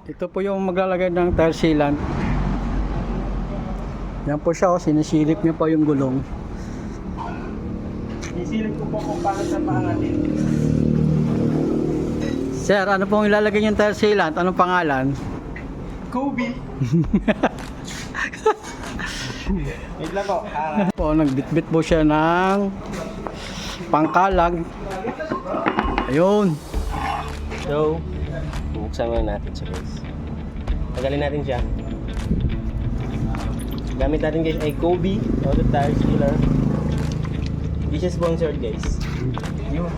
Ito po yung maglalagay ng tire sealant. Yan po siya, sinisilip niya po yung gulong. Isilip ko po kung paano sa maangatin. Sir, ano pong ilalagay yung tire sealant? Anong pangalan? Kobe. Wait lang po. Po, nagbitbit po siya ng pangkalag. Ayun. So, buksan muna natin siya guys. Tagalin natin siya. Gamit natin guys ay Kobe Auto Tire Sealer. Hindi siya sponsored guys. Yun.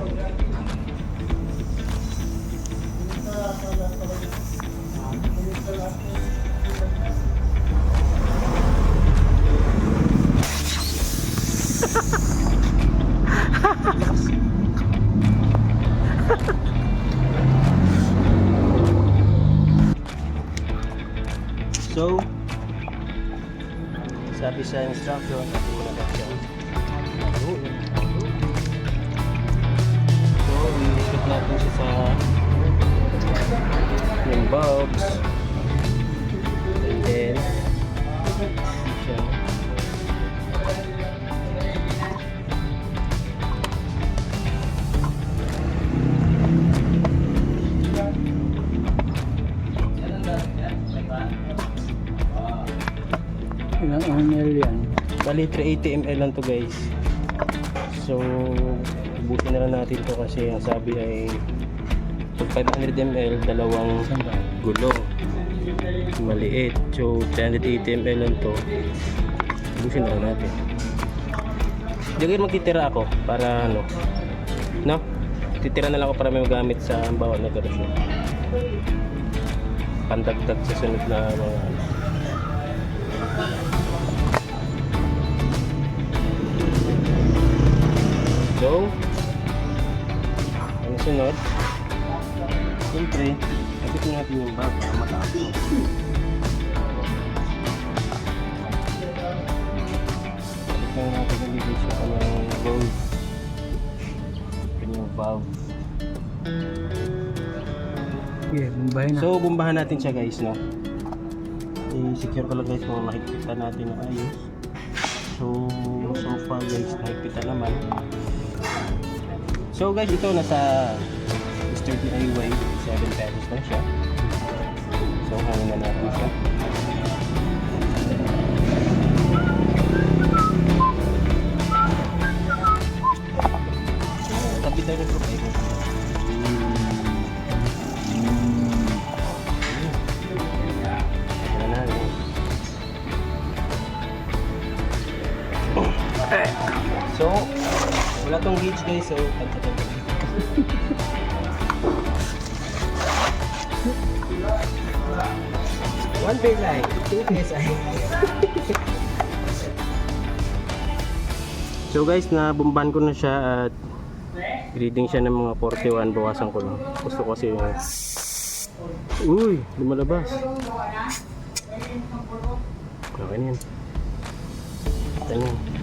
So, sabi sa instruction, natin muna lang siya. So, i-ikot natin siya sa yung bulbs. And then, siya. Ilang ml yan? Bali 380 ml lang to guys. So ubusin na lang natin to kasi ang sabi ay pag 500 ml dalawang gulong maliit. So 380 ml lang to. Ubusin na lang natin. Dagay magtitira ako para ano, no? Titira na lang ako para may magamit sa bawat negosyasyon. Pandagdag sa sunod na mga ano. So, ang sunod, siyempre, kapitin natin yung bag para matapos. Kapitin natin yung bigay siya ng valve. Yung valve. Yeah, bumbahin na. So, bumbahan natin siya guys, no? I-secure ko lang guys kung makikita natin na ayos. So far guys, nakikita naman. So guys, ito nasa Mr. DIY 7 pesos lang siya. So hangin na natin siya. Tabi tayo ng propay ko. So, wala tong gauge guys, so one PSI, 2 PSI. So guys, nabumban ko na siya at reading siya ng mga 41, bawasan ko lang. Gusto ko kasi yung uy, lumalabas. Okay na yan. Ito na yan.